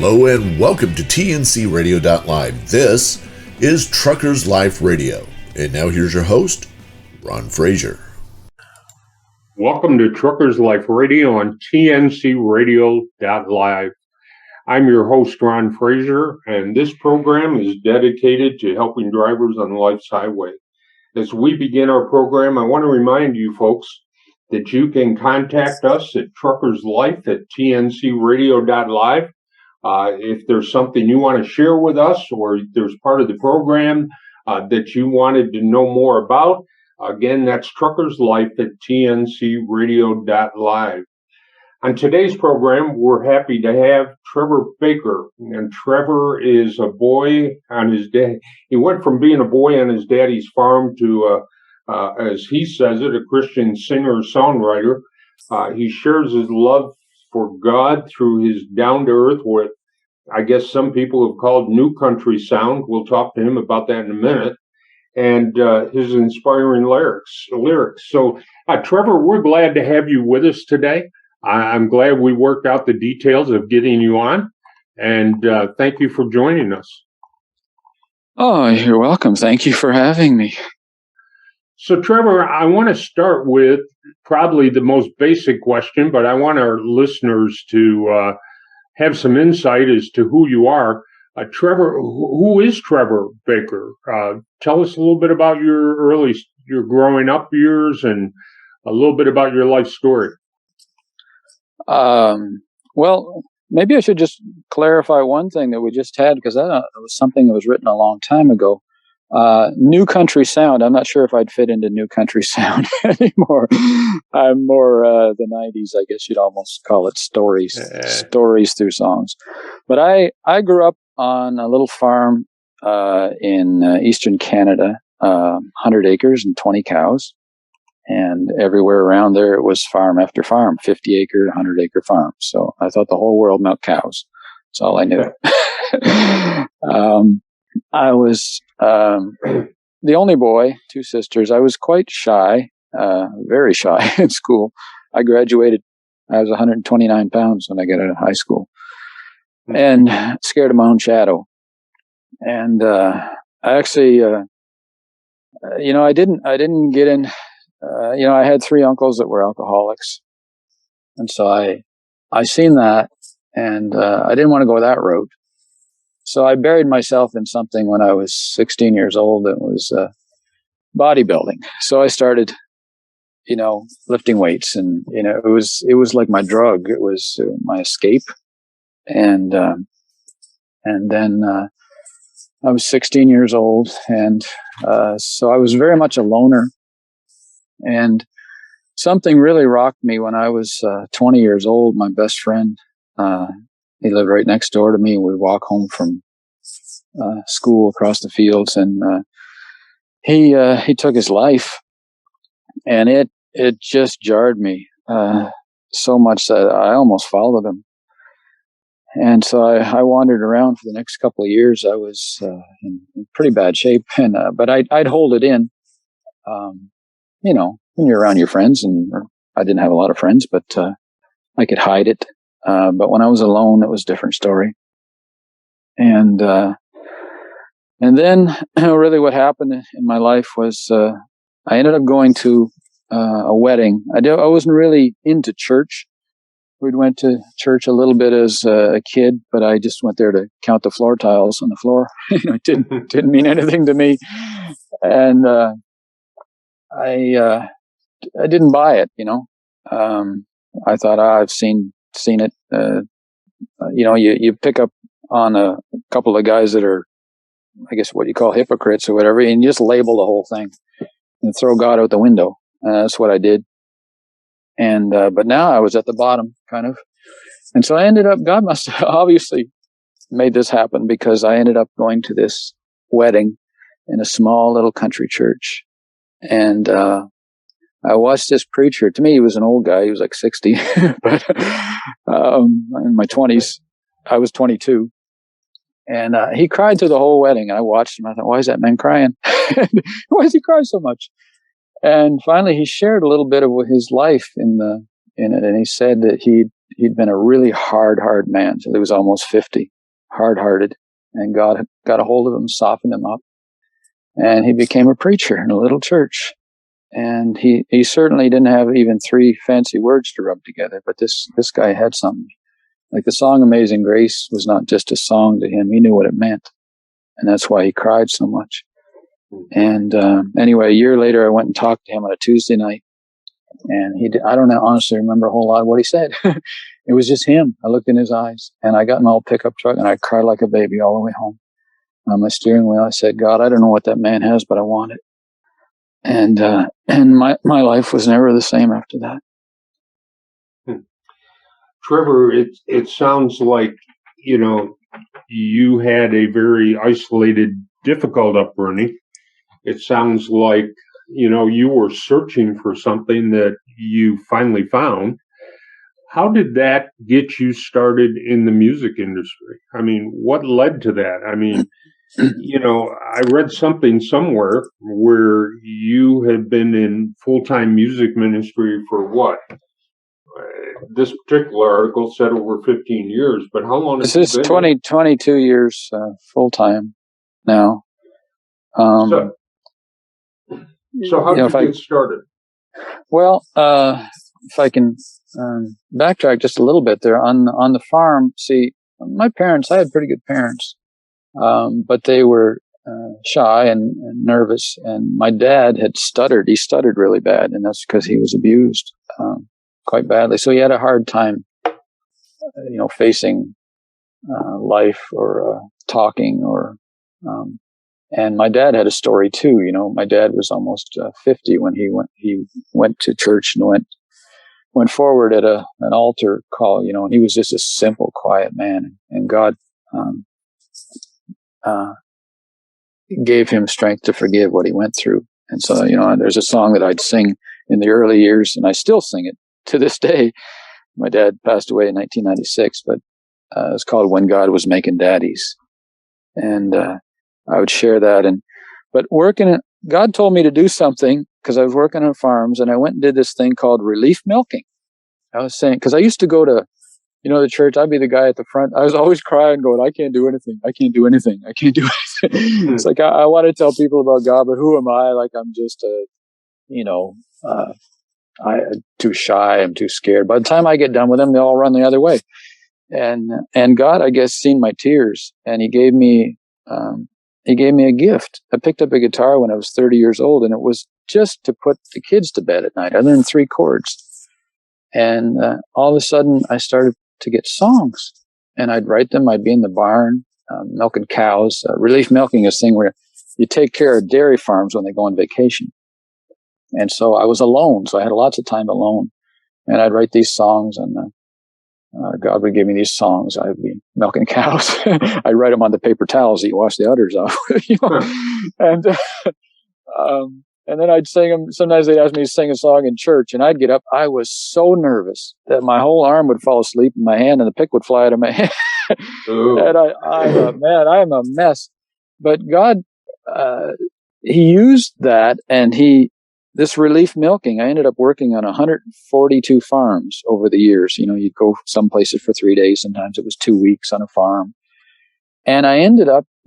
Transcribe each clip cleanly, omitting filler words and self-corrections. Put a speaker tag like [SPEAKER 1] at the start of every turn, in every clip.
[SPEAKER 1] Hello and welcome to TNCRadio.live. This is Truckers Life Radio. And now here's your host, Ron Frazier.
[SPEAKER 2] Welcome to Truckers Life Radio on TNCRadio.live. I'm your host, Ron Frazier, and this program is dedicated to helping drivers on life's highway. As we begin our program, I want to remind you folks that you can contact us at truckerslife@tncradio.live. If there's something you want to share with us, or there's part of the program that you wanted to know more about, again, that's truckerslife@tncradio.live. On today's program, we're happy to have Trevor Baker. And Trevor is a boy on his dad. He went from being a boy on his daddy's farm to, as he says it, a Christian singer-songwriter. He shares his love for God through his down-to-earth, what I guess some people have called new country sound. We'll talk to him about that in a minute. And his inspiring lyrics. So, Trevor, we're glad to have you with us today. I'm glad we worked out the details of getting you on. And thank you for joining us.
[SPEAKER 3] Oh, you're welcome. Thank you for having me.
[SPEAKER 2] So, Trevor, I want to start with probably the most basic question, but I want our listeners to have some insight as to who you are. Trevor, who is Trevor Baker? Tell us a little bit about your growing up years and a little bit about your life story.
[SPEAKER 3] Well, maybe I should just clarify one thing that we just had, because that was something that was written a long time ago. New country sound. I'm not sure if I'd fit into new country sound anymore. I'm more the 90s, I guess you'd almost call it stories through songs. But I grew up on a little farm in eastern Canada, 100 acres and 20 cows. And everywhere around there, it was farm after farm, 50-acre, 100-acre farms. So I thought the whole world milked cows. That's all I knew. I was the only boy, two sisters. I was quite shy, very shy in school. I graduated. I was 129 pounds when I got out of high school, and scared of my own shadow. And I actually, I didn't get in. I had three uncles that were alcoholics, and so I seen that, and I didn't want to go that route. So I buried myself in something when I was 16 years old. It was bodybuilding. So I started, lifting weights, and it was like my drug. It was my escape, and then I was 16 years old, and so I was very much a loner. And something really rocked me when I was 20 years old. My best friend, he lived right next door to me. We'd walk home from school across the fields, and he took his life, and it just jarred me so much that I almost followed him. And so I wandered around for the next couple of years. I was in pretty bad shape, and but I'd hold it in. When you're around your friends, I didn't have a lot of friends, but I could hide it. But when I was alone, it was a different story. And then really what happened in my life was I ended up going to a wedding. I wasn't really into church. We'd went to church a little bit as a kid, but I just went there to count the floor tiles on the floor. It didn't mean anything to me. And I didn't buy it, I thought, I've seen it. You pick up on a couple of guys that are, I guess, what you call hypocrites or whatever, and you just label the whole thing and throw God out the window. That's what I did. And, but now I was at the bottom, kind of. And so I ended up, God must have obviously made this happen, because I ended up going to this wedding in a small little country church. And, I watched this preacher. To me, he was an old guy. He was like 60, but in my 20s, I was 22. And he cried through the whole wedding. And I watched him. I thought, why is that man crying? Why does he cry so much? And finally, he shared a little bit of his life in it. And he said that he'd been a really hard man till he was almost 50. hard-hearted, and God got a hold of him, softened him up, and he became a preacher in a little church. And he certainly didn't have even 3 fancy words to rub together, but this guy had something. Like the song Amazing Grace was not just a song to him. He knew what it meant. And that's why he cried so much. And anyway, a year later, I went and talked to him on a Tuesday night. And I don't honestly remember a whole lot of what he said. It was just him. I looked in his eyes, and I got in my old pickup truck, and I cried like a baby all the way home. On my steering wheel, I said, God, I don't know what that man has, but I want it. And my life was never the same after that.
[SPEAKER 2] Trevor, it sounds like, you had a very isolated, difficult upbringing. It sounds like, you were searching for something that you finally found. How did that get you started in the music industry? I mean, what led to that? I mean, I read something somewhere where you had been in full-time music ministry for what? This particular article said over 15 years, but how long has
[SPEAKER 3] this is 22 years full-time now.
[SPEAKER 2] So how did you get started?
[SPEAKER 3] Well, if I can backtrack just a little bit there on the farm. See, my parents, I had pretty good parents, but they were shy and nervous. And my dad had stuttered. He stuttered really bad, and that's because he was abused quite badly. So he had a hard time, facing life or talking or. And my dad had a story too. My dad was almost 50 when he went to church and went forward at an altar call. And he was just a simple, quiet man, and God gave him strength to forgive what he went through. And so, there's a song that I'd sing in the early years, and I still sing it to this day. My dad passed away in 1996, but it's called "When God Was Making Daddies," and I would share that. But God told me to do something because I was working on farms, and I went and did this thing called relief milking. I was saying, because I used to go to, the church, I'd be the guy at the front. I was always crying, going, I can't do anything. I can't do anything. I can't do anything. It's like, I want to tell people about God, but who am I? Like, I'm just I'm too shy. I'm too scared. By the time I get done with them, they all run the other way. And God, I guess, seen my tears, and He gave me a gift. I picked up a guitar when I was 30 years old, and it was just to put the kids to bed at night. I learned 3 chords. And all of a sudden, I started to get songs, and I'd write them. I'd be in the barn milking cows. Relief milking is a thing where you take care of dairy farms when they go on vacation. And so I was alone, so I had lots of time alone. And I'd write these songs, and God would give me these songs. I'd be milking cows. I'd write them on the paper towels that you wash the udders off. And then I'd sing them. Sometimes they'd ask me to sing a song in church, and I'd get up. I was so nervous that my whole arm would fall asleep in my hand, and the pick would fly out of my hand. And I am a mess. But God, He used that, and this relief milking, I ended up working on 142 farms over the years. You'd go some places for 3 days. Sometimes it was 2 weeks on a farm. And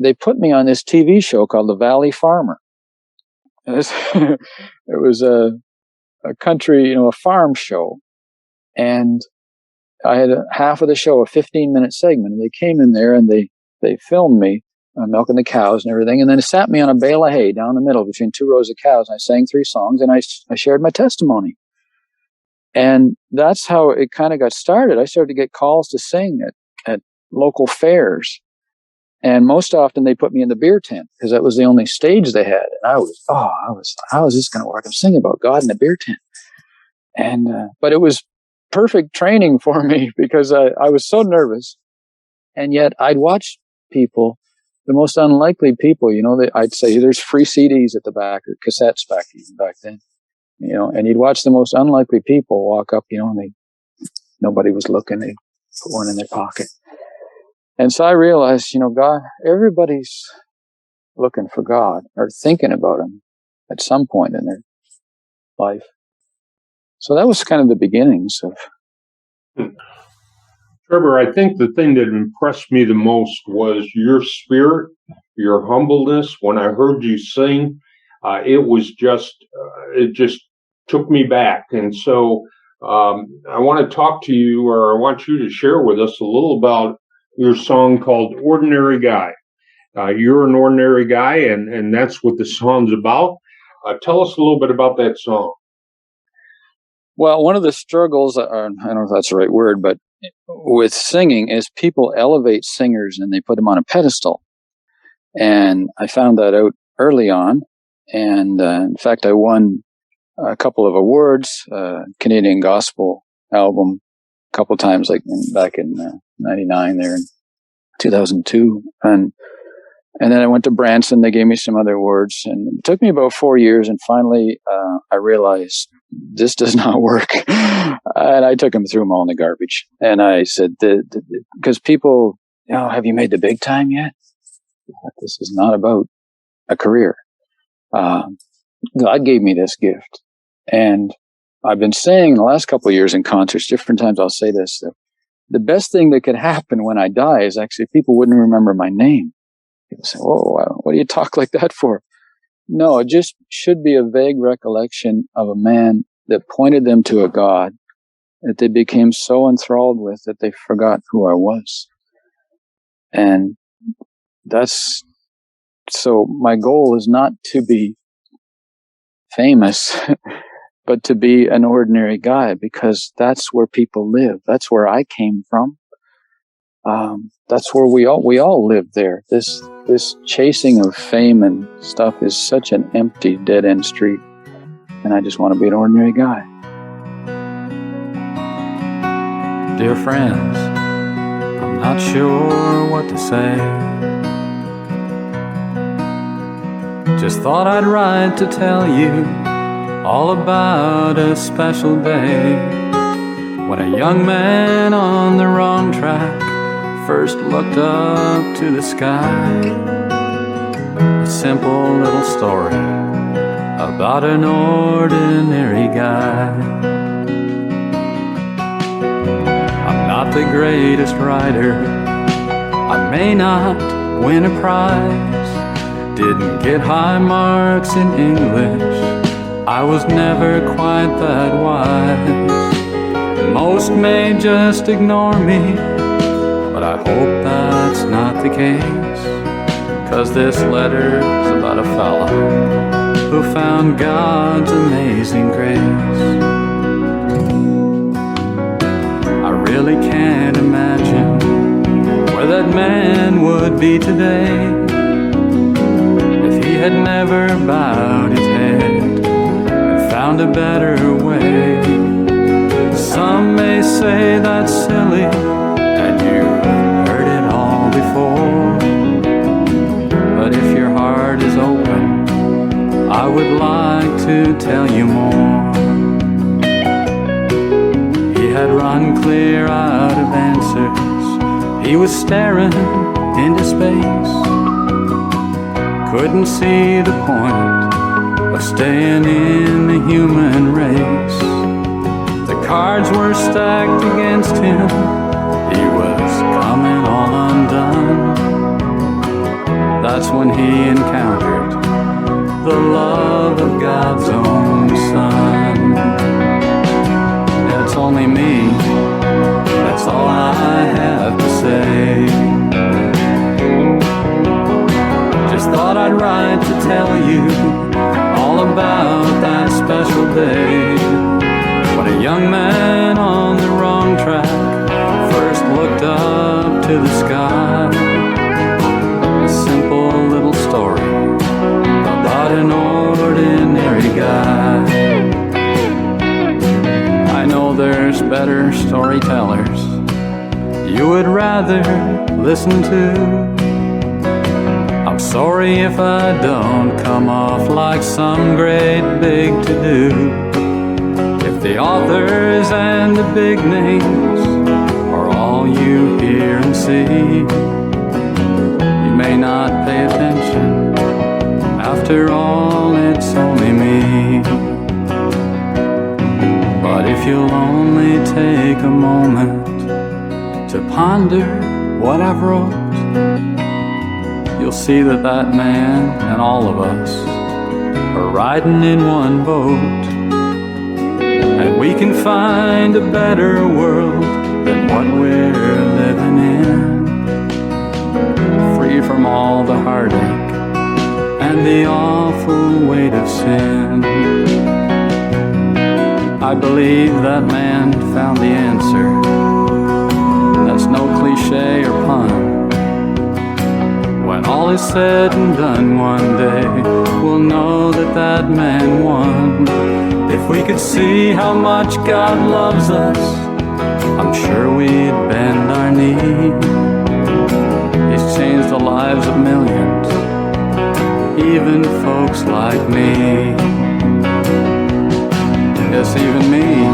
[SPEAKER 3] they put me on this TV show called The Valley Farmer. It was a country, a farm show. And I had half of the show, a 15-minute segment. And they came in there and they filmed me milking the cows and everything. And then it sat me on a bale of hay down the middle between 2 rows of cows. And I sang 3 songs, and I shared my testimony. And that's how it kind of got started. I started to get calls to sing at local fairs. And most often they put me in the beer tent because that was the only stage they had. And how is this going to work? I'm singing about God in a beer tent. And, but it was perfect training for me because I was so nervous. And yet I'd watch people, the most unlikely people, I'd say there's free CDs at the back or cassettes back then, and you'd watch the most unlikely people walk up, and nobody was looking. They put one in their pocket. And so I realized, God, everybody's looking for God or thinking about Him at some point in their life. So that was kind of the beginnings of.
[SPEAKER 2] Trevor, I think the thing that impressed me the most was your spirit, your humbleness. When I heard you sing, it just took me back. And so I want to talk to you, or I want you to share with us a little about your song called Ordinary Guy. You're an ordinary guy, and that's what the song's about. Tell us a little bit about that song.
[SPEAKER 3] Well, one of the struggles, I don't know if that's the right word, but with singing is people elevate singers and they put them on a pedestal. And I found that out early on. And in fact, I won a couple of awards, Canadian Gospel album, a couple of times, like back in 99 there in 2002. And then I went to Branson. They gave me some other awards. And it took me about 4 years. And finally, I realized this does not work. And I took them through them all in the garbage. And I said, because people, have you made the big time yet? This is not about a career. God gave me this gift. And I've been saying the last couple of years in concerts, different times I'll say this, that the best thing that could happen when I die is actually people wouldn't remember my name. People say, "Oh, what do you talk like that for?" No, it just should be a vague recollection of a man that pointed them to a God that they became so enthralled with that they forgot who I was. And so my goal is not to be famous, but to be an ordinary guy, because that's where people live. That's where I came from. That's where we all live there. This chasing of fame and stuff is such an empty, dead-end street. And I just want to be an ordinary guy.
[SPEAKER 4] Dear friends, I'm not sure what to say. Just thought I'd write to tell you all about a special day when a young man on the wrong track first looked up to the sky. A simple little story about an ordinary guy. I'm not the greatest writer, I may not win a prize, didn't get high marks in English, I was never quite that wise. Most may just ignore me, but I hope that's not the case, 'cause this letter's about a fella who found God's amazing grace. I really can't imagine where that man would be today if he had never bowed his head and found a better way. Some may say that's silly, and you've heard it all before, but if your heart is open, I would like to tell you more. He had run clear out of answers, he was staring into space, couldn't see the point of staying in the human race. The cards were stacked against him, he was coming all undone. That's when he encountered the love of God's own Son. It's only me, that's all I have to say. Just thought I'd write to tell you all about that special day when a young man on the wrong track first looked up to the sky. A simple little story about an ordinary guy. I know there's better storytellers you would rather listen to. I'm sorry if I don't come off like some great big to-do. If the authors and the big names are all you hear and see, you may not pay attention. After all, it's only me. But if you'll only take a moment to ponder what I've wrote, you'll see that that man and all of us are riding in one boat. And we can find a better world than what we're living in, free from all the heartache and the awful weight of sin. I believe that man found the answer. That's no cliche or pun. When all is said and done one day, we'll know that that man won. If we could see how much God loves us, I'm sure we'd bend our knee. He's changed the lives of millions, even folks like me. Yes, even me.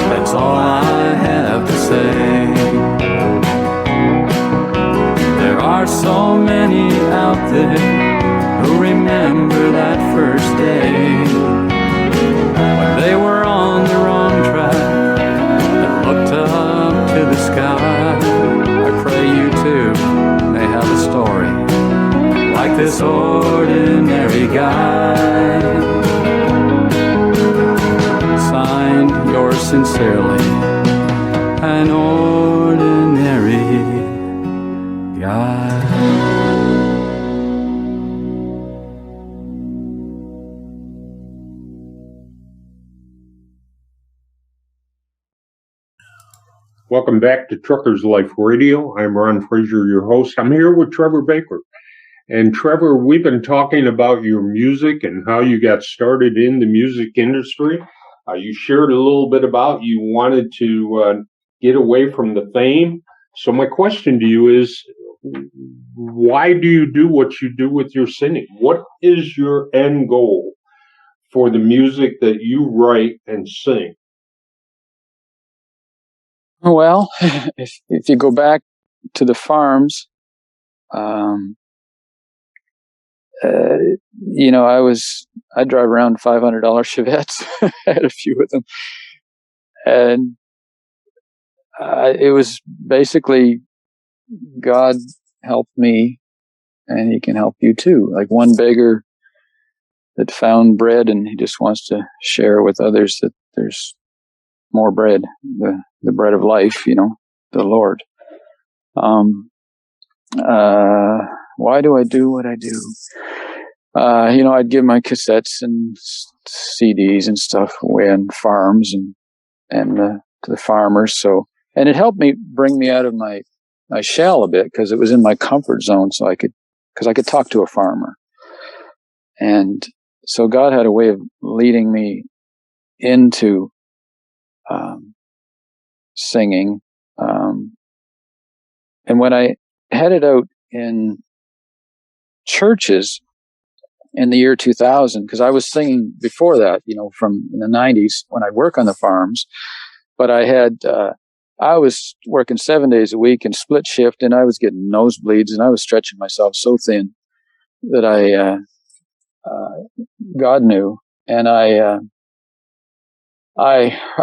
[SPEAKER 4] That's all I have to say. There are so many out there who remember that first day when they were on the wrong track and looked up to the sky. I pray you too may have a story like this ordinary guy. Signed, yours sincerely, an ordinary guy.
[SPEAKER 2] Welcome back to Truckers Life Radio. I'm Ron Frazier, your host. I'm here with Trevor Baker. And Trevor, we've been talking about your music and how you got started in the music industry. You shared a little bit about you wanted to get away from the fame. So my question to you is, why do you do what you do with your singing? What is your end goal for the music that you write and sing?
[SPEAKER 3] Well, if you go back to the farms, you know, I drive around $500 Chevettes. I had a few of them, and it was basically God helped me, and He can help you too. Like one beggar that found bread, and he just wants to share with others that there's more bread, the bread of life. You know, the Lord. Why do I do what I do? You know, I'd give my cassettes and CDs and stuff away on farms and to the farmers. So, and it helped me bring me out of my shell a bit, because it was in my comfort zone. So I could talk to a farmer. And so God had a way of leading me into singing. And when I headed out in churches in the year 2000, because I was singing before that, you know, from in the 90s when I'd work on the farms, but I was working 7 days a week and split shift, and I was getting nosebleeds, and I was stretching myself so thin that God knew. And I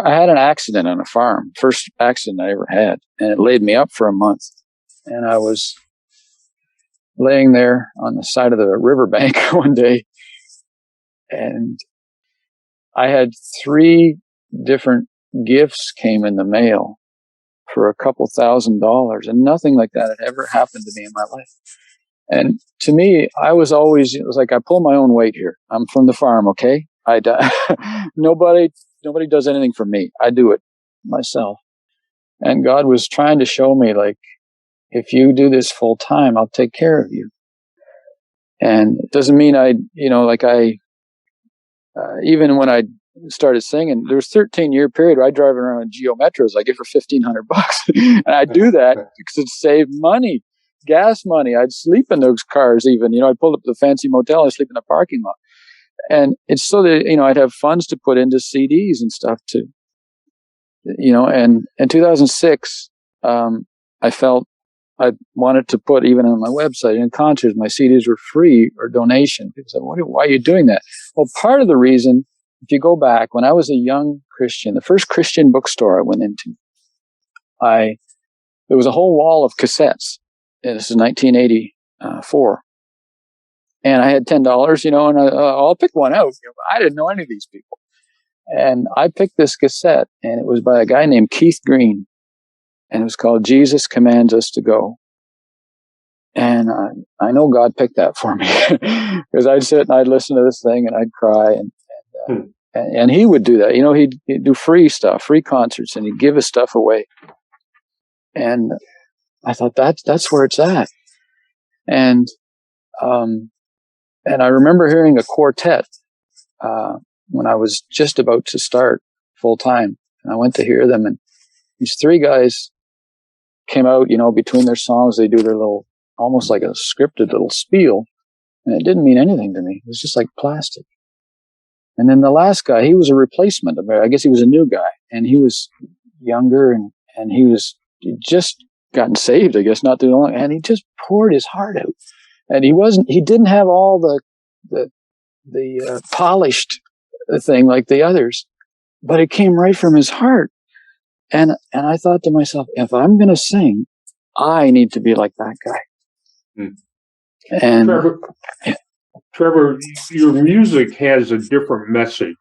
[SPEAKER 3] had an accident on a farm, first accident I ever had, and it laid me up for a month. And I was laying there on the side of the riverbank one day, and I had 3 different gifts came in the mail for a couple $1,000, and nothing like that had ever happened to me in my life. And to me, it was like, I pull my own weight here. I'm from the farm, okay? Nobody does anything for me. I do it myself. And God was trying to show me, like, if you do this full time, I'll take care of you. And it doesn't mean even when I started singing, there was a 13-year period where I drive around in Geo Metros. I get for $1,500, and I do that because it saved money, gas money. I'd sleep in those cars even. You know, I'd pull up the fancy motel, I'd sleep in the parking lot. And it's so that, you know, I'd have funds to put into CDs and stuff too. You know, and in 2006, I felt I wanted to put even on my website in concerts, my CDs were free or donation. People said, why are you doing that? Well, part of the reason, if you go back, when I was a young Christian, the first Christian bookstore I went into, I there was a whole wall of cassettes. And this is 1984. And I had $10, and I'll pick one out. I didn't know any of these people. And I picked this cassette, and it was by a guy named Keith Green. And it was called Jesus Commands Us to Go. And I know God picked that for me because I'd sit and I'd listen to this thing and I'd cry. And he would do that. He'd do free stuff, free concerts, and he'd give his stuff away. And I thought that's where it's at. And I remember hearing a quartet when I was just about to start full time, and I went to hear them. And these three guys came out, between their songs, they do their little, almost like a scripted little spiel, and it didn't mean anything to me. It was just like plastic. And then the last guy, he was a replacement of it. I guess he was a new guy, and he was younger, and he just gotten saved, I guess, not too long, and he just poured his heart out. And he didn't have all the polished thing like the others, but it came right from his heart. And I thought to myself, if I'm going to sing, I need to be like that guy. Mm. And
[SPEAKER 2] Trevor, your music has a different message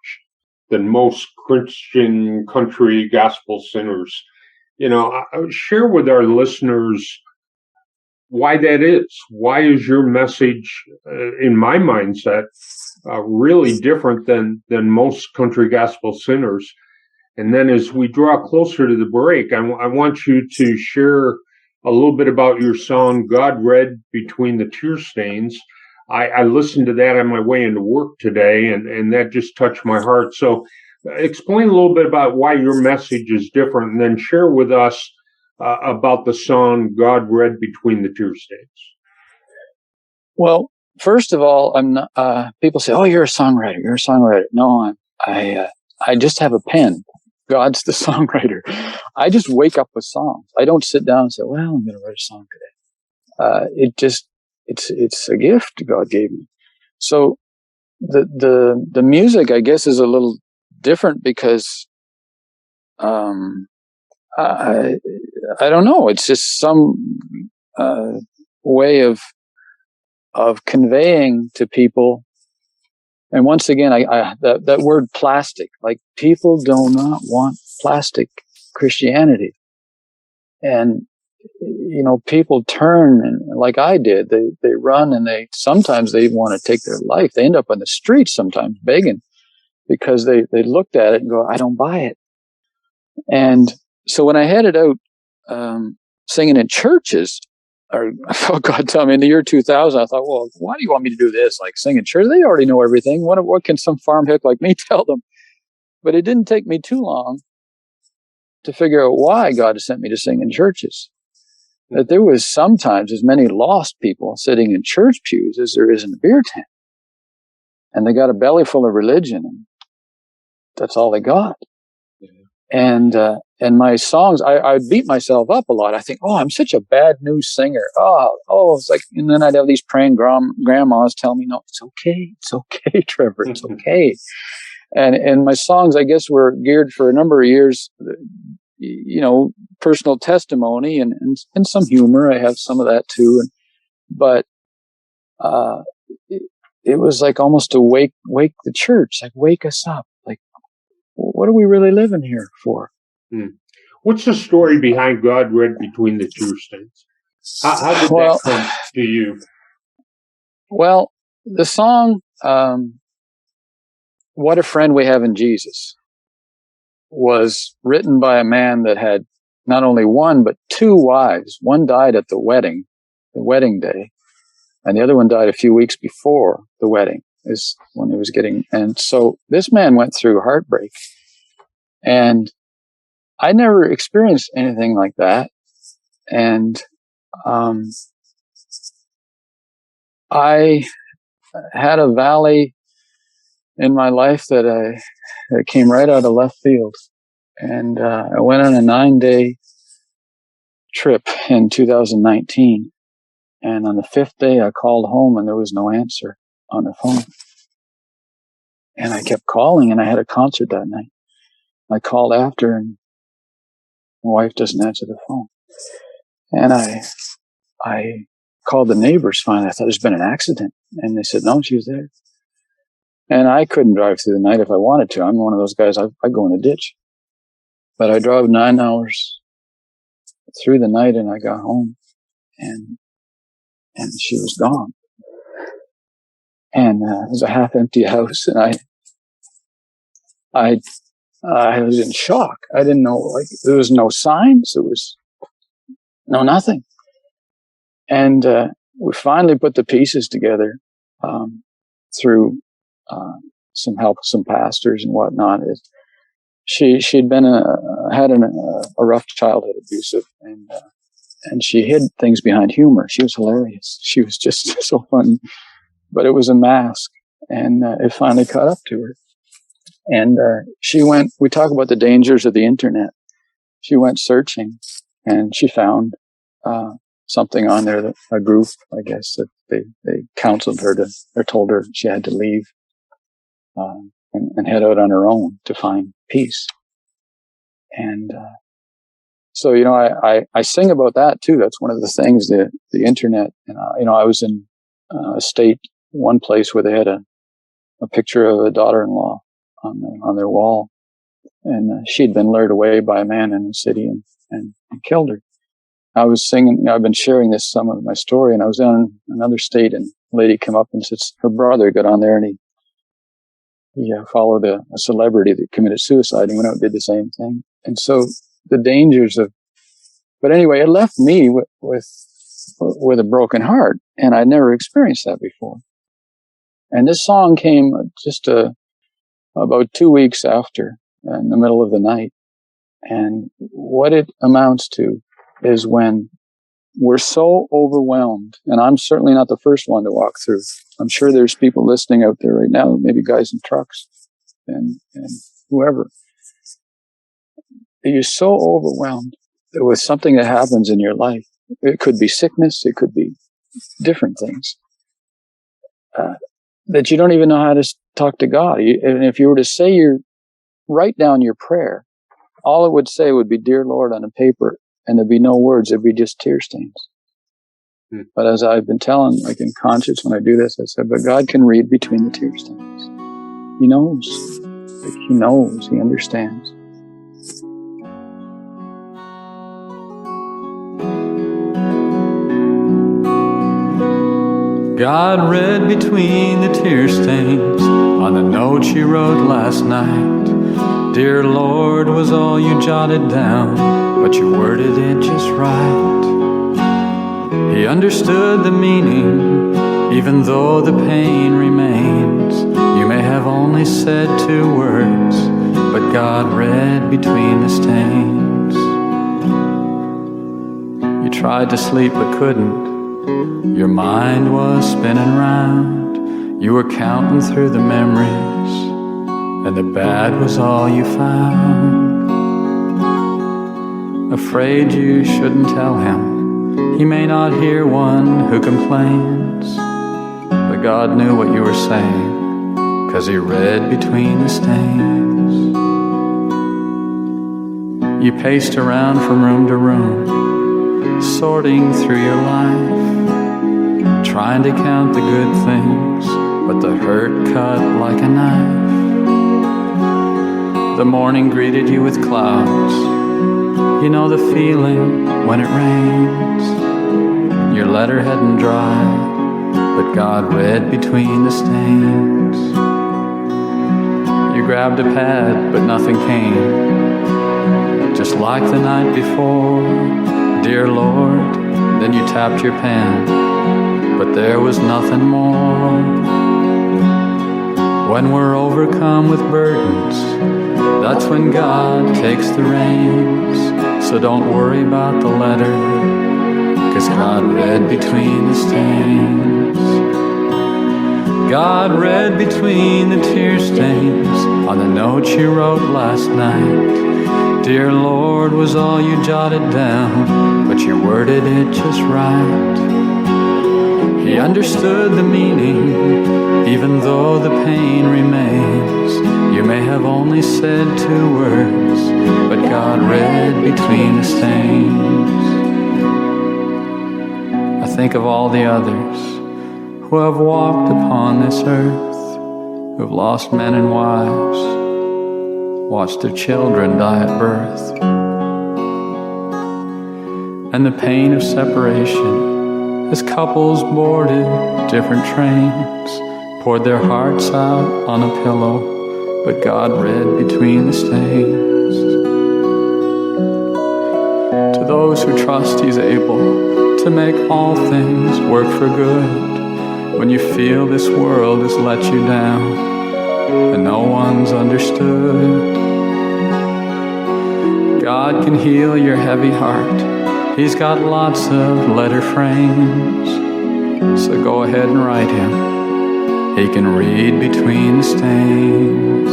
[SPEAKER 2] than most Christian country gospel singers. Share with our listeners why that is. Why is your message, in my mindset, really different than most country gospel singers? And then as we draw closer to the break, I want you to share a little bit about your song, God Read Between the Tear Stains. I listened to that on my way into work today, and that just touched my heart. So explain a little bit about why your message is different, and then share with us about the song, God Read Between the Tear Stains.
[SPEAKER 3] Well, first of all, I'm not, people say, "Oh, you're a songwriter. You're a songwriter." No, I just have a pen. God's the songwriter. I just wake up with songs. I don't sit down and say, "Well, I'm going to write a song today." It's a gift God gave me. So the music, I guess, is a little different because I don't know. It's just some way of conveying to people. And once again, that word plastic, like people do not want plastic Christianity. And, people turn, and like I did, they run, and sometimes they want to take their life. They end up on the streets sometimes begging because they looked at it and go, I don't buy it. And so when I headed out singing in churches, I felt God tell me in the year 2000, I thought, well, why do you want me to do this? Like sing in church? They already know everything. What can some farm hick like me tell them? But it didn't take me too long to figure out why God has sent me to sing in churches. That there was sometimes as many lost people sitting in church pews as there is in a beer tent. And they got a belly full of religion, and that's all they got. Yeah. And my songs, I beat myself up a lot. I think, I'm such a bad news singer. It's like, and then I'd have these praying grandmas tell me, no, it's okay, Trevor, it's okay. And my songs, I guess, were geared for a number of years, personal testimony and some humor. I have some of that too. But it was like almost to wake the church, like wake us up. Like, what are we really living here for?
[SPEAKER 2] What's the story behind God Read Between the Tear Stains? How did that come to you?
[SPEAKER 3] Well, the song, What a Friend We Have in Jesus, was written by a man that had not only one, but two wives. One died at the wedding day, and the other one died a few weeks before the wedding, is when he was getting. And so this man went through heartbreak, and I never experienced anything like that. And I had a valley in my life that came right out of left field. And I went on a 9-day trip in 2019. And on the 5th day, I called home, and there was no answer on the phone. And I kept calling, and I had a concert that night. I called after, and my wife doesn't answer the phone. And I called the neighbors finally. I thought there's been an accident. And they said, no, she was there. And I couldn't drive through the night if I wanted to. I'm one of those guys, I go in the ditch. But I drove 9 hours through the night, and I got home, and she was gone. And it was a half-empty house, and I was in shock. I didn't know, like, there was no signs. There was no nothing. And we finally put the pieces together through some help, some pastors and whatnot. She'd been had a rough childhood, abusive, and she hid things behind humor. She was hilarious. She was just so funny, but it was a mask, and it finally caught up to her. And she went. We talk about the dangers of the internet. She went searching, and she found something on there, that a group, I guess, that they counseled her to, or told her she had to leave and head out on her own to find peace. And so, you know, I sing about that too. That's one of the things, the internet. And you know, I was in a state, one place where they had a picture of a daughter-in-law on their wall, and she'd been lured away by a man in the city and killed her. I was singing, you know, I've been sharing some of my story, and I was in another state, and a lady came up and said her brother got on there, and he followed a celebrity that committed suicide, and went out and did the same thing. And so the dangers of, but anyway, it left me with a broken heart, and I'd never experienced that before. And this song came just about 2 weeks after, in the middle of the night. And what it amounts to is when we're so overwhelmed, and I'm certainly not the first one to walk through. I'm sure there's people listening out there right now, maybe guys in trucks and whoever. You're so overwhelmed with something that happens in your life. It could be sickness, it could be different things, that you don't even know how to talk to God. And if you were to write down your prayer, all it would say would be, "Dear Lord," on a paper, and there'd be no words. There'd be just tear stains. But as I've been telling, like in conscience, when I do this, I said, but God can read between the tear stains. He knows. Like, he knows. He understands.
[SPEAKER 4] God read between the tear stains on the note she wrote last night. Dear Lord was all you jotted down, but you worded it just right. He understood the meaning, even though the pain remains. You may have only said 2 words, but God read between the stains. You tried to sleep but couldn't. Your mind was spinning round. You were counting through the memories, and the bad was all you found. Afraid you shouldn't tell him. He may not hear one who complains, but God knew what you were saying, 'cause he read between the stains. You paced around from room to room, sorting through your life, trying to count the good things, but the hurt cut like a knife. The morning greeted you with clouds. You know the feeling when it rains. Your letter hadn't dried, but God read between the stains. You grabbed a pad, but nothing came, just like the night before. Dear Lord, then you tapped your pen, but there was nothing more. When we're overcome with burdens, that's when God takes the reins. So don't worry about the letter, 'cause God read between the stains. God read between the tear stains on the note you wrote last night. Dear Lord was all you jotted down, but you worded it just right. He understood the meaning, even though the pain remains. You may have only said 2 words, but God read between the stains. think of all the others who have walked upon this earth, who have lost men and wives, watched their children die at birth. And the pain of separation as couples boarded different trains, poured their hearts out on a pillow, but God read between the stains. To those who trust He's able to make all things work for good, when you feel this world has let you down and no one's understood. God can heal your heavy heart. He's got lots of letter frames, so go ahead and write Him. He can read between the stains.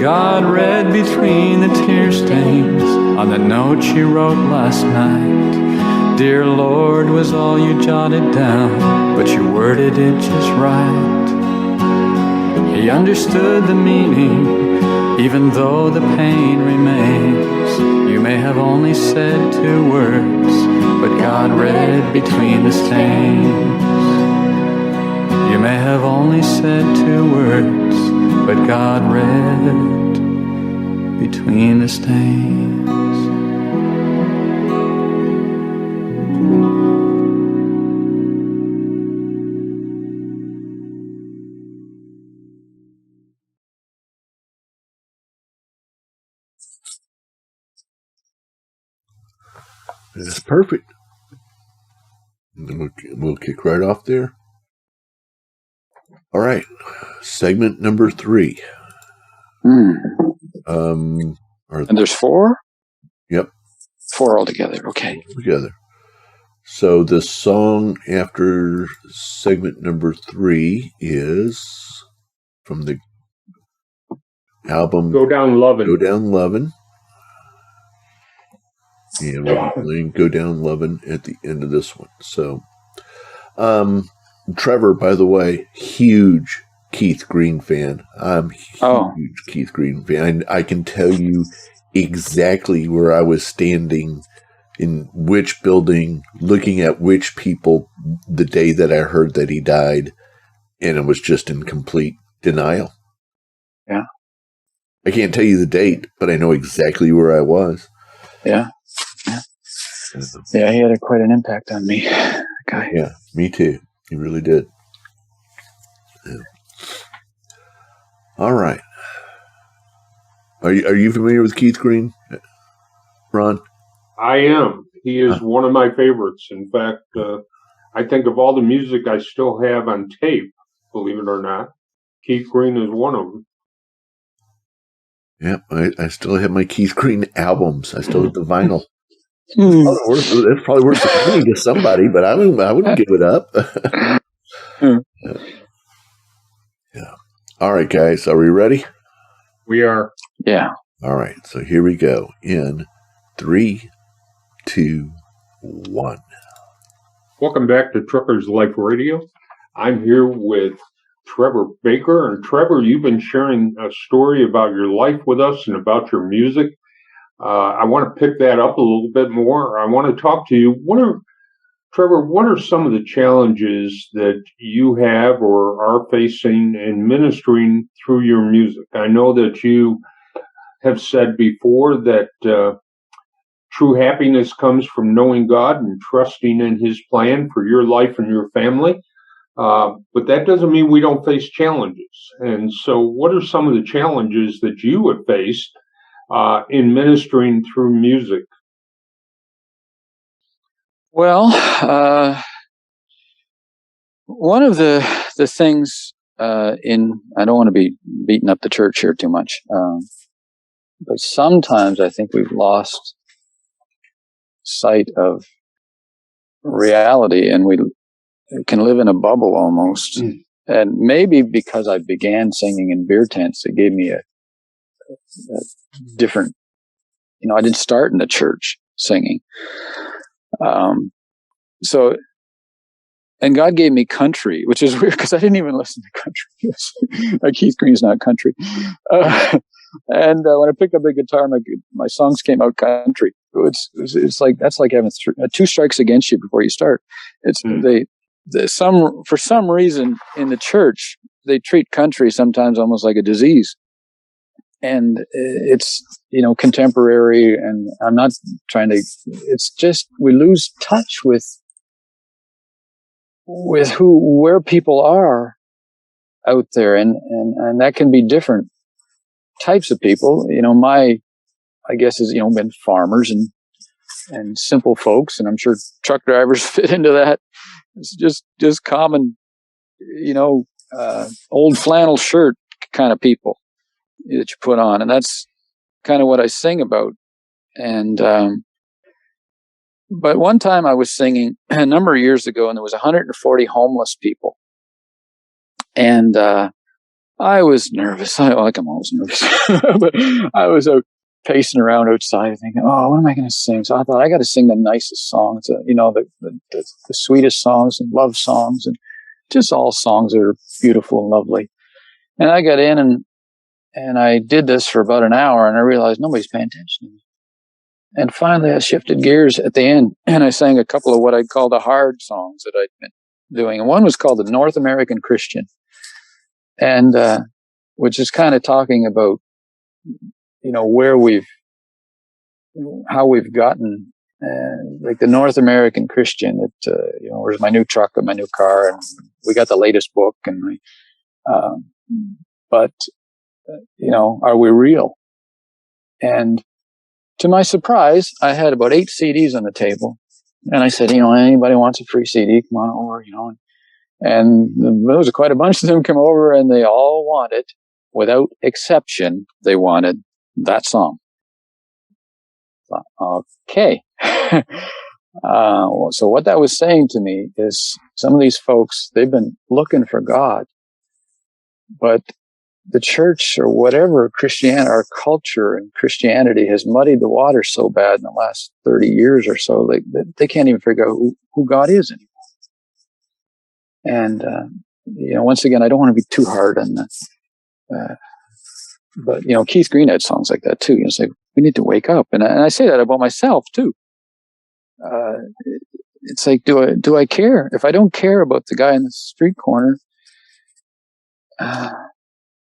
[SPEAKER 4] God read between the tear stains on the note you wrote last night. Dear Lord was all you jotted down, but you worded it just right. He understood the meaning, even though the pain remains. You may have only said 2 words, but God read between the stains. You may have only said 2 words, but God read between the stains.
[SPEAKER 1] That's perfect. We'll kick right off there. All right. Segment number 3.
[SPEAKER 3] And there's 4?
[SPEAKER 1] Yep.
[SPEAKER 3] 4 altogether. Okay.
[SPEAKER 1] Together. So the song after segment number 3 is from the album
[SPEAKER 2] Go Down Lovin'.
[SPEAKER 1] Go Down Lovin'. And we'll be playing Go Down Lovin' at the end of this one. So, Trevor, by the way, huge Keith Green fan. I'm huge Keith Green fan. I can tell you exactly where I was standing in which building, looking at which people the day that I heard that he died, and I was just in complete denial.
[SPEAKER 3] Yeah.
[SPEAKER 1] I can't tell you the date, but I know exactly where I was.
[SPEAKER 3] Yeah. Yeah, he had quite an impact on me. Guy.
[SPEAKER 1] Yeah, me too. He really did. Yeah. All right. Are you familiar with Keith Green, Ron?
[SPEAKER 2] I am. He is one of my favorites. In fact, I think of all the music I still have on tape, believe it or not, Keith Green is one of them.
[SPEAKER 1] Yeah, I still have my Keith Green albums. I still have the vinyl. It's probably worth the money to somebody, but I wouldn't give it up. Yeah. All right, guys. Are we ready?
[SPEAKER 2] We are.
[SPEAKER 3] Yeah.
[SPEAKER 1] All right. So here we go. In 3, 2, 1.
[SPEAKER 2] Welcome back to Truckers Life Radio. I'm here with Trevor Baker. And Trevor, you've been sharing a story about your life with us and about your music. I want to pick that up a little bit more. I want to talk to you. Trevor, what are some of the challenges that you have or are facing in ministering through your music? I know that you have said before that true happiness comes from knowing God and trusting in His plan for your life and your family. But that doesn't mean we don't face challenges. And so what are some of the challenges that you have faced in ministering through music?
[SPEAKER 3] Well, one of the things I don't want to be beating up the church here too much, but sometimes I think we've lost sight of reality and we can live in a bubble almost. And maybe because I began singing in beer tents, it gave me a different, I didn't start in the church singing. And God gave me country, which is weird because I didn't even listen to country. Like Keith Green's not country. And when I picked up the guitar, my songs came out country. It's like that's like having two strikes against you before you start. It's for some reason in the church they treat country sometimes almost like a disease, and it's contemporary. And I'm not trying to. It's just we lose touch with where people are out there, and that can be different types of people. I guess is been farmers and simple folks, and I'm sure truck drivers fit into that. It's just common, old flannel shirt kind of people that you put on, and that's kind of what I sing about. And but one time I was singing a number of years ago, and there was 140 homeless people, and I was nervous. I'm always nervous, but I was pacing around outside thinking, oh, what am I going to sing? So I thought I got to sing the nicest songs, the sweetest songs and love songs, and just all songs that are beautiful and lovely. And I got in and I did this for about an hour, and I realized nobody's paying attention to me. And finally I shifted gears at the end, and I sang a couple of what I'd call the hard songs that I'd been doing. And one was called the North American Christian, and which is kind of talking about how we've gotten like the North American Christian. That where's my new truck and my new car, and we got the latest book, and but are we real? And to my surprise, I had about 8 CDs on the table, and I said, anybody wants a free CD, come on over, and there was quite a bunch of them come over, and they all wanted, without exception, they wanted that song. Okay. So what that was saying to me is some of these folks, they've been looking for God, but the church or whatever Christianity, our culture and Christianity has muddied the water so bad in the last 30 years or so, they can't even figure out who God is anymore. And, once again, I don't want to be too hard on that. But, Keith Green had songs like that too. It's like, we need to wake up. And I say that about myself too. It's like, do I care? If I don't care about the guy in the street corner,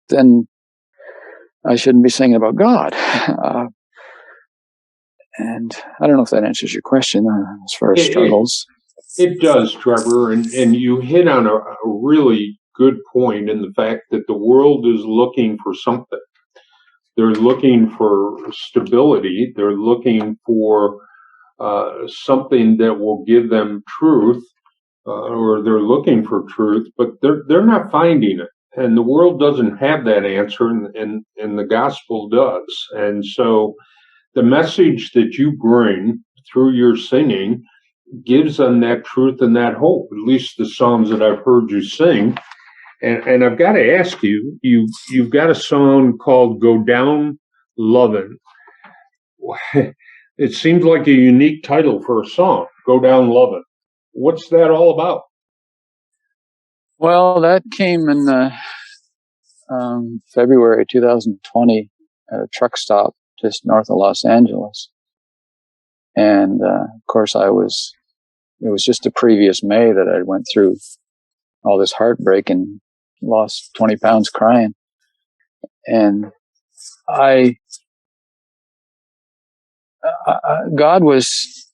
[SPEAKER 3] then I shouldn't be singing about God. And I don't know if that answers your question as far as struggles.
[SPEAKER 2] It does, Trevor. And you hit on a really good point in the fact that the world is looking for something. They're looking for stability. They're looking for something that will give them truth, or they're looking for truth, but they're not finding it. And the world doesn't have that answer, and the gospel does. And so the message that you bring through your singing gives them that truth and that hope, at least the songs that I've heard you sing. And I've got to ask you, you've got a song called Go Down Lovin'. It seems like a unique title for a song, Go Down Lovin'. What's that all about?
[SPEAKER 3] Well, that came in February 2020 at a truck stop just north of Los Angeles. And of course, it was just the previous May that I went through all this heartbreak and lost 20 pounds crying. And God was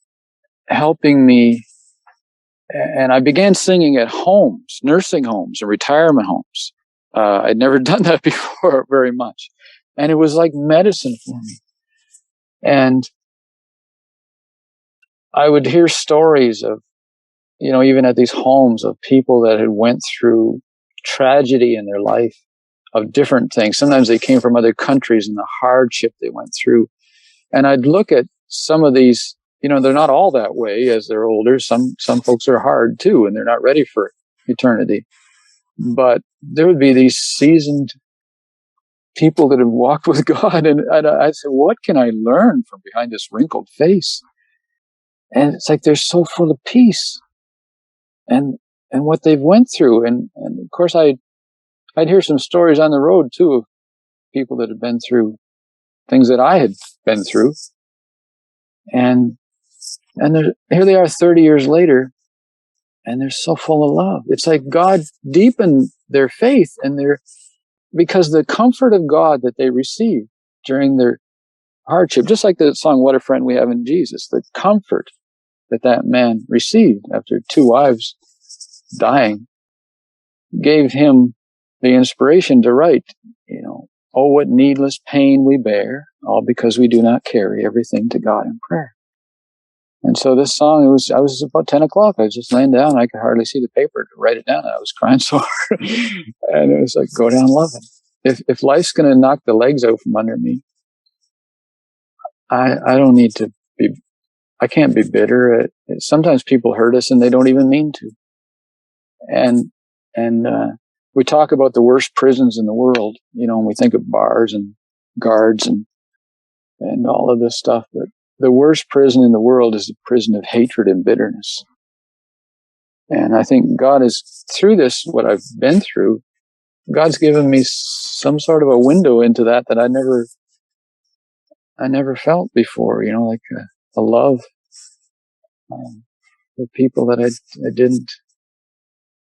[SPEAKER 3] helping me. And I began singing at homes, nursing homes and retirement homes. I'd never done that before very much. And it was like medicine for me. And I would hear stories of, even at these homes, of people that had went through tragedy in their life of different things. Sometimes they came from other countries and the hardship they went through. And I'd look at some of these, they're not all that way as they're older. Some folks are hard too, and they're not ready for eternity. But there would be these seasoned people that have walked with God. And I said, what can I learn from behind this wrinkled face? And it's like, they're so full of peace and what they've went through. And of course I'd hear some stories on the road too of people that have been through things that I had been through. And here they are 30 years later, and they're so full of love. It's like God deepened their faith because the comfort of God that they received during their hardship, just like the song, What a Friend We Have in Jesus, the comfort that man received after 2 wives dying gave him the inspiration to write, oh, what needless pain we bear, all because we do not carry everything to God in prayer. And so this song, I was about 10 o'clock. I was just laying down. I could hardly see the paper to write it down. I was crying so hard. And it was like, go down loving. If life's going to knock the legs out from under me, I don't need to be, I can't be bitter. Sometimes people hurt us and they don't even mean to. And we talk about the worst prisons in the world, and we think of bars and guards and all of this stuff. But the worst prison in the world is the prison of hatred and bitterness. And I think God is, through this, what I've been through, God's given me some sort of a window into that I never felt before, like a love for people that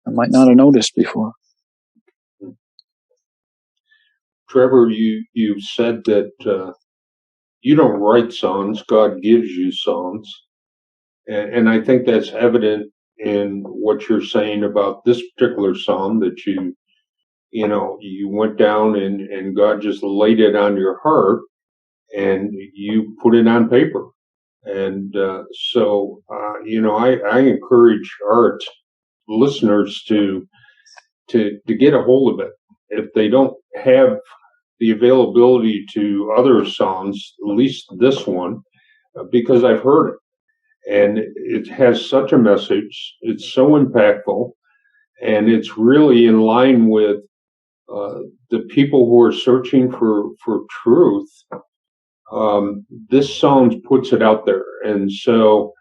[SPEAKER 3] I might not have noticed before.
[SPEAKER 2] Trevor, you said that you don't write songs, God gives you songs. And I think that's evident in what you're saying about this particular song, that you went down and God just laid it on your heart and you put it on paper. And so I encourage our listeners to get a hold of it. If they don't have the availability to other songs, at least this one, because I've heard it. And it has such a message. It's so impactful. And it's really in line with the people who are searching for truth. This song puts it out there. And so,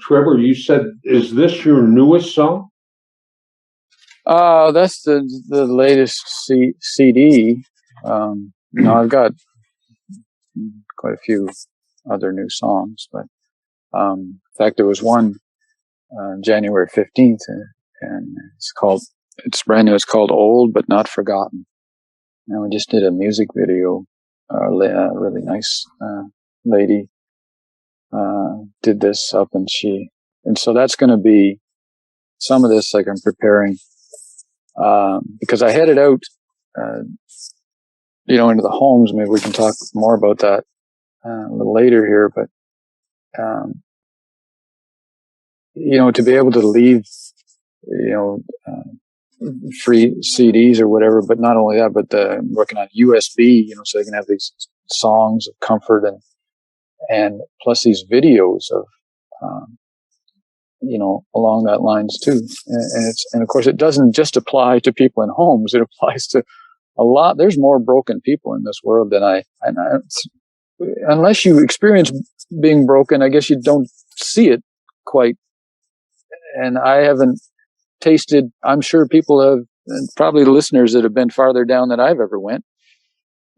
[SPEAKER 2] Trevor, you said, is this your newest song?
[SPEAKER 3] That's the latest CD. I've got quite a few other new songs, but in fact, there was one January 15th, and it's brand new. It's called Old But Not Forgotten. And we just did a music video. A really nice lady did this up, and so that's going to be some of this, like I'm preparing, because I headed out, into the homes. Maybe we can talk more about that a little later here, but to be able to leave, free CDs or whatever, but not only that, but working on USB, so they can have these songs of comfort and plus these videos of, along that lines too. And of course, it doesn't just apply to people in homes. It applies to a lot. There's more broken people in this world than unless you experience being broken, I guess you don't see it quite. And I haven't tasted, I'm sure people have, and probably listeners that have been farther down than I've ever went.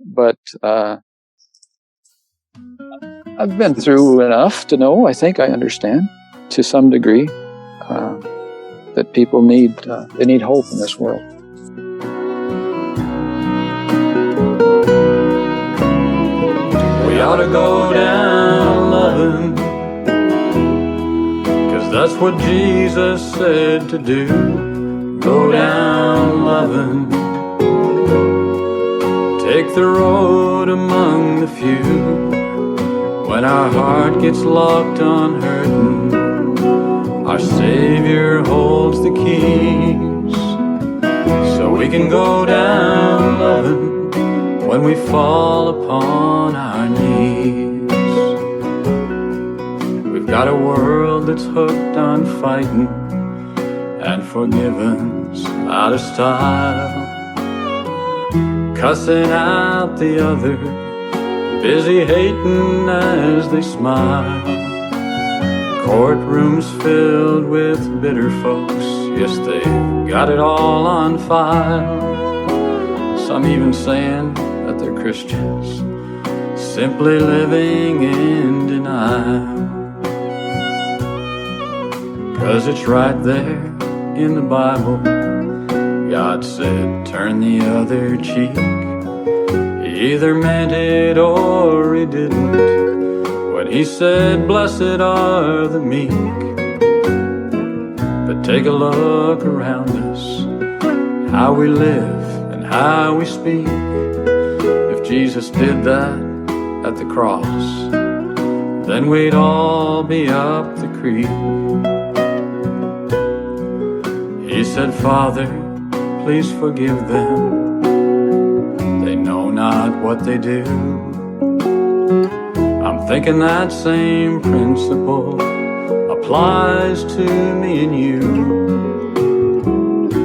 [SPEAKER 3] But I've been through enough to know, I think I understand to some degree, that people need hope in this world.
[SPEAKER 4] We ought to go down loving, 'cause that's what Jesus said to do. Go down loving, take the road among the few. When our heart gets locked on hurting, our Savior holds the keys, so we can go down loving when we fall upon our knees. We've got a world that's hooked on fighting and forgiven's out of style, cussing out the other, busy hating as they smile. Courtrooms filled with bitter folks, yes, they got it all on file. Some even saying that they're Christians, simply living in denial. 'Cause it's right there in the Bible. God said, turn the other cheek. He either meant it or he didn't when he said, blessed are the meek. But take a look around us, how we live and how we speak. If Jesus did that at the cross, then we'd all be up the creek. He said, Father, please forgive them. They know not what they do. I'm thinking that same principle applies to me and you.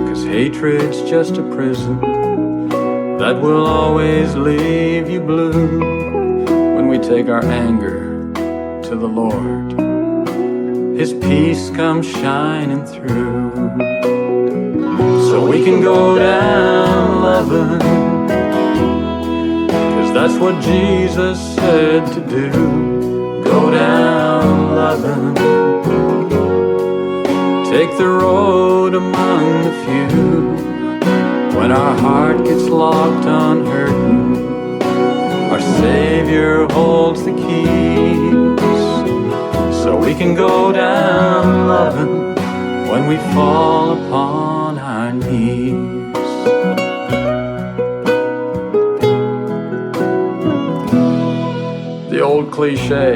[SPEAKER 4] 'Cause hatred's just a prison that will always leave you blue. When we take our anger to the Lord, His peace comes shining through. So we can go down loving, 'cause that's what Jesus said to do. Go down loving, take the road among the few. When our heart gets locked on hurting, our Savior holds the keys. So we can go down loving when we fall upon our knees. The old cliche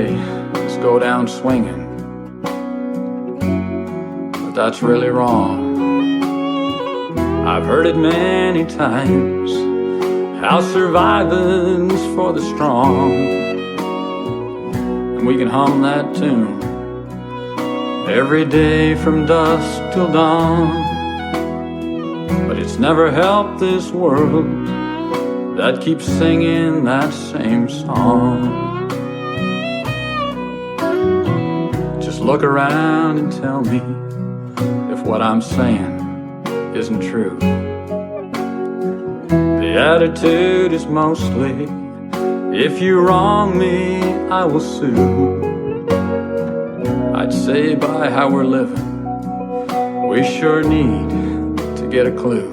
[SPEAKER 4] is go down swinging, but that's really wrong. I've heard it many times, how surviving's for the strong. And we can hum that tune every day from dusk till dawn. But it's never helped this world that keeps singing that same song. Just look around and tell me if what I'm saying isn't true. The attitude is mostly, if you wrong me, I will sue. I'd say by how we're living, we sure need to get a clue.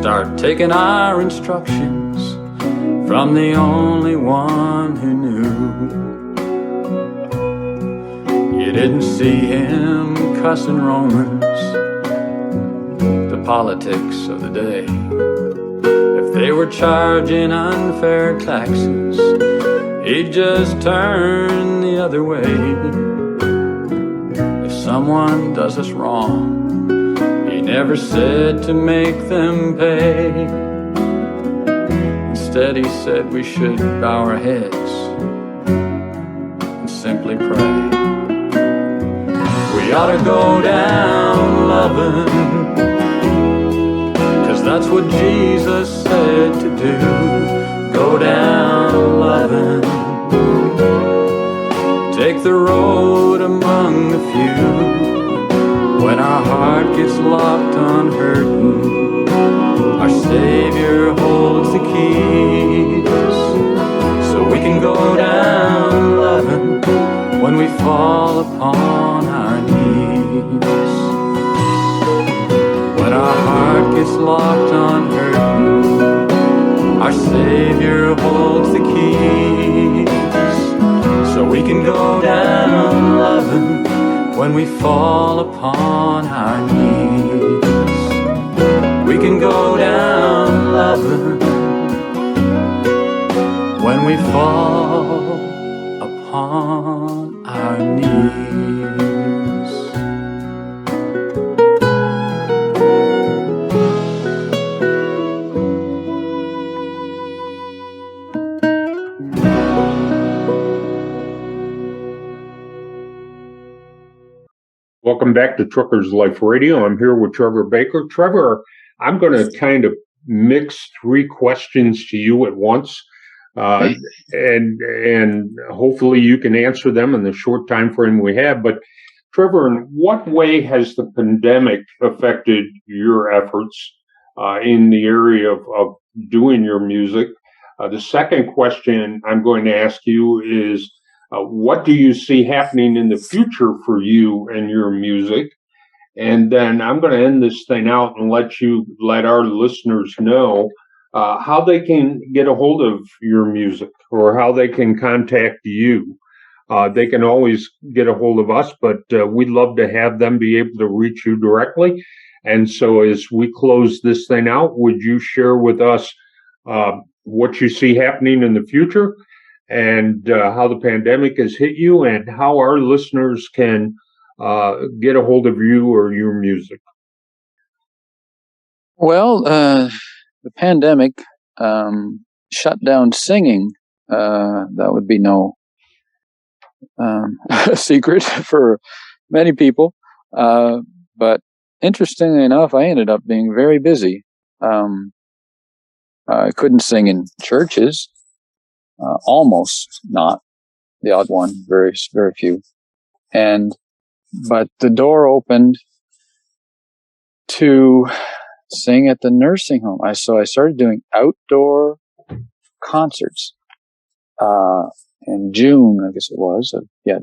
[SPEAKER 4] Start taking our instructions from the only one who knew. You didn't see him cussing Romans, the politics of the day. If they were charging unfair taxes, he'd just turn the other way. If someone does us wrong, he never said to make them pay. Instead he said we should bow our heads and simply pray. We ought to go down loving, 'cause that's what Jesus said to do. Go down loving, take the road among the few. When our heart gets locked on hurting, our Savior holds the keys. So we can go down loving when we fall upon our knees. When our heart gets locked on hurting, our Savior holds the keys. So we can go down loving when we fall upon our knees. We can go down loving when we fall upon our knees.
[SPEAKER 2] Welcome back to Trucker's Life Radio. I'm here with Trevor Baker. Trevor, I'm going to kind of mix three questions to you at once, and hopefully you can answer them in the short time frame we have. But Trevor, in what way has the pandemic affected your efforts in the area of doing your music? The second question I'm going to ask you is, what do you see happening in the future for you and your music? And then I'm going to end this thing out and let our listeners know how they can get a hold of your music or how they can contact you. They can always get a hold of us, but we'd love to have them be able to reach you directly. And so as we close this thing out, would you share with us what you see happening in the future and how the pandemic has hit you and how our listeners can get a hold of you or your music?
[SPEAKER 3] Well, the pandemic shut down singing. That would be no secret for many people. But interestingly enough, I ended up being very busy. I couldn't sing in churches, almost not, the odd one, very, very few. But the door opened to sing at the nursing home. So I started doing outdoor concerts in June, I guess it was,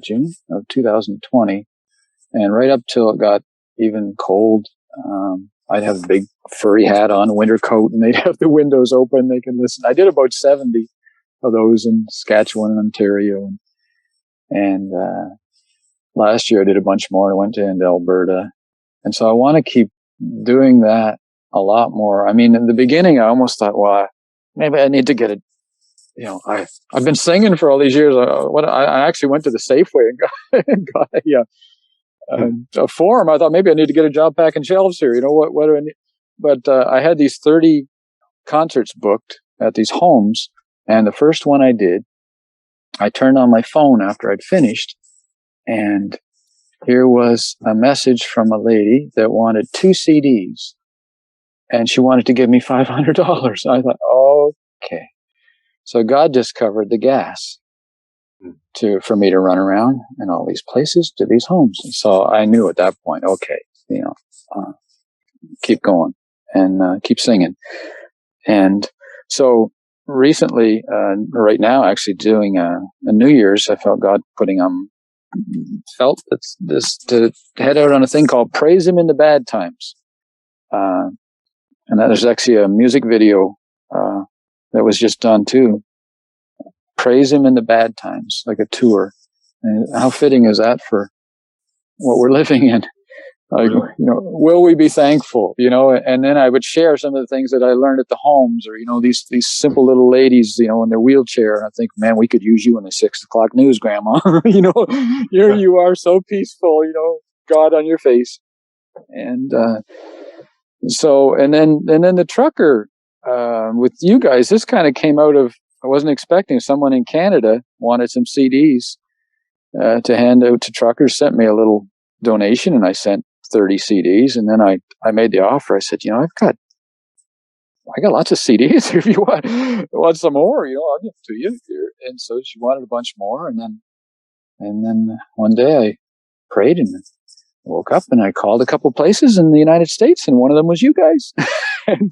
[SPEAKER 3] June of 2020. And right up till it got even cold, I'd have a big furry hat on, a winter coat, and they'd have the windows open. They can listen. I did about 70 of those in Saskatchewan and Ontario. And last year I did a bunch more. I went into Alberta. And so I want to keep doing that a lot more. I mean, in the beginning, I almost thought, well, maybe I need to get I've been singing for all these years. I actually went to the Safeway and got a form. I thought maybe I need to get a job packing shelves here. What do I need? But I had these 30 concerts booked at these homes. And the first one I did, I turned on my phone after I'd finished. And here was a message from a lady that wanted 2 CDs. And she wanted to give me $500. I thought, okay. So God just covered the gas for me to run around in all these places to these homes. And so I knew at that point, okay, keep going and keep singing. And so recently, right now, actually doing a New Year's, I felt God felt this to head out on a thing called Praise Him in the Bad Times. And there's actually a music video that was just done too. Praise Him in the Bad Times, like a tour. And how fitting is that for what we're living in? Like, will we be thankful? And then I would share some of the things that I learned at the homes, or these simple little ladies, in their wheelchair. And I think, man, we could use you in the 6 o'clock news, Grandma. Here you are, so peaceful. God on your face. And and then the trucker with you guys. This kind of came out of, I wasn't expecting. Someone in Canada wanted some CDs to hand out to truckers. Sent me a little donation, and I sent 30 CDs. And then I made the offer. I said, I got lots of CDs. If you want some more, I'll give it to you. And so she wanted a bunch more. And then one day I prayed and woke up and I called a couple places in the United States, and one of them was you guys. and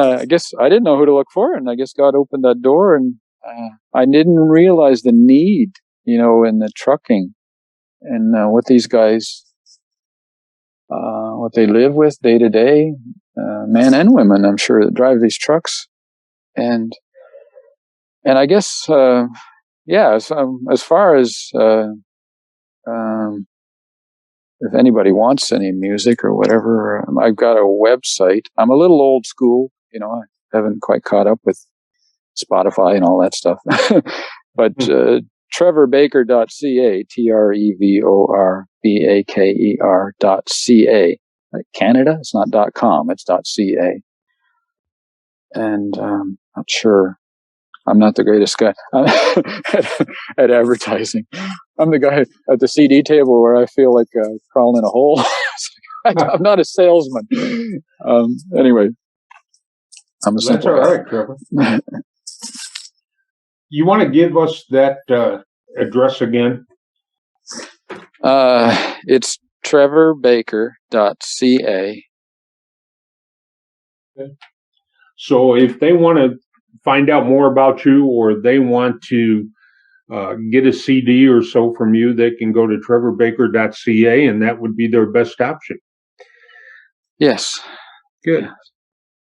[SPEAKER 3] I guess I didn't know who to look for, and I guess God opened that door, and I didn't realize the need, in the trucking and what these guys, what they live with day to day, men and women, I'm sure, that drive these trucks. And I guess, as far as, if anybody wants any music or whatever, I've got a website. I'm a little old school, I haven't quite caught up with Spotify and all that stuff. But trevorbaker.ca, trevorbaker.ca. Like Canada, it's not .com, it's .ca. And not sure. I'm not the greatest guy at advertising. I'm the guy at the CD table where I feel like crawling in a hole. I'm not a salesman. Anyway, I'm a simple
[SPEAKER 2] guy. That's all right, Trevor. You want to give us that address again?
[SPEAKER 3] It's trevorbaker.ca.
[SPEAKER 2] Okay. So if they want to find out more about you, or they want to get a CD or so from you, they can go to trevorbaker.ca, and that would be their best option.
[SPEAKER 3] Yes.
[SPEAKER 2] Good.
[SPEAKER 3] Yes.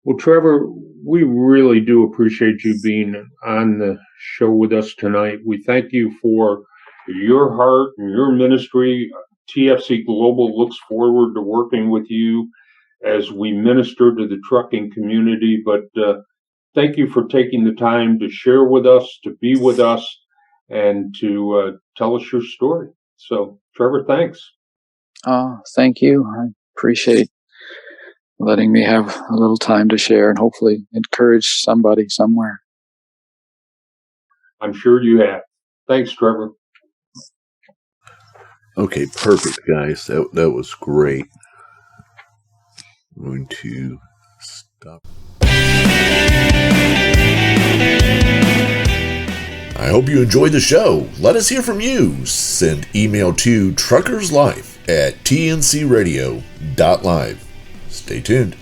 [SPEAKER 2] Well, Trevor, we really do appreciate you being on the show with us tonight. We thank you for your heart and your ministry. TFC Global looks forward to working with you as we minister to the trucking community. But thank you for taking the time to share with us, to be with us, and to tell us your story. So, Trevor, thanks.
[SPEAKER 3] Thank you. I appreciate letting me have a little time to share and hopefully encourage somebody somewhere.
[SPEAKER 2] I'm sure you have. Thanks, Trevor.
[SPEAKER 1] Okay, perfect, guys. That was great. I'm going to stop. I hope you enjoyed the show. Let us hear from you. Send email to truckerslife@tncradio.live. Stay tuned.